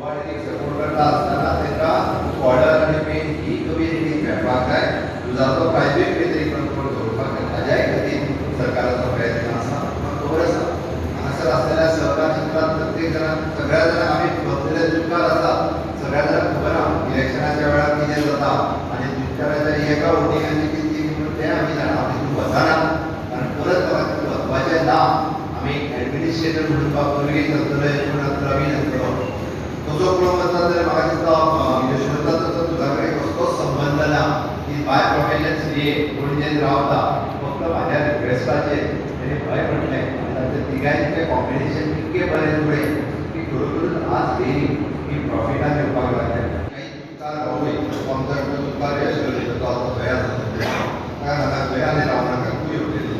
Support करता असताना त्यांना ऑर्डर आणि पे ही कमी रेटिंग मेळपाक जाय. तुझा तो प्रायव्हेट कितें कंट्रोल दवरपाक ताज्याय खातीर सरकाराचो प्रयत्न आसा. खबर आसा हांगासर आसलेल्या सहकार क्षेत्रांत प्रत्येक जाणां सगळ्या जाणांक आमी बसलेले दुकान आसा. सगळ्या जाणांक खबर आहा इलेक्शनाच्या वेळार कितें जाता आनी दुकानाच्या एका वोटिंगाची कितली म्हणून तें आमी जाणा. आमी तूं वचना कारण परत वचपाचें ना. आमी एडमिनिस्ट्रेटर म्हणून भुरगीं करतले म्हणून प्रवीण आसतलो तुजो कोण वता जाल्यार म्हाका दिसता यशवंताचो तुजा कडेन कसलोच संबंध ना की बाय प्रोफेशन्स न्ही पणजेन रावता फक्त म्हाज्या रिक्वेस्टाचेर तेणी भंय म्हटलें ताचे तिगांयचें कॉम्बिनेशन इतकें बरें जुळें की खरोखरूच आज येयली की प्रॉफिटान येवपाक लागलें. काही तुकार रावूय कॉन्सर्ट तुकार यश घडयलो तो आतां गोंयांत कारण आतां गोंयांत रावनाका तूं येवलेली.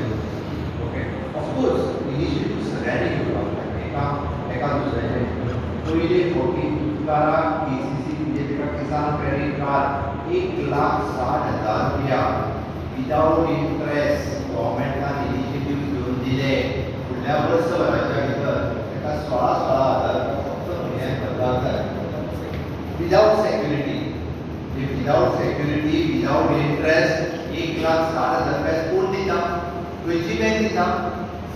ओके ऑफकोर्स इनिशिएटीव सगळ्यांनी घेवपाक एका दुसऱ्याचें पयले फावटी तुकाराक केसीसी म्हणजे तेका किसान क्रेडिट कार्ड 1,60,000 रुपया विदाउट इंट्रेस्ट गव्हर्मेंटान इनिशिएटीव घेवन दिले. फुडल्या वर्सभराच्या भितर तेका 16,000 फक्त म्हयन्याक भरपाक जाय without security. Without security without interest 1,60,000 रुपया कोण दिता? खंयची बँक दिता?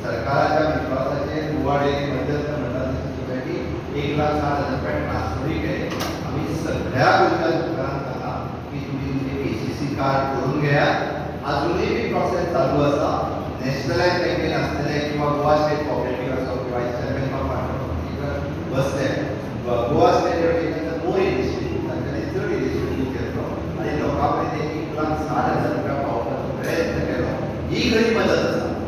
सरकाराच्या विश्वासाचेर गुवाडेरी मध्यस्थ मंडळ सोसायटी 1,60,000 रुपया ट्रान्सफरय केले. आम्ही सगळ्या गोंयच्या दुकानांक सांगला की तुम्ही तुमचे केसीसी कार्ड करून घेयात. अजूनय बी प्रोसेस चालू आसा. नॅशनलायज बँकेन आसतले किंवा गोवा स्टेट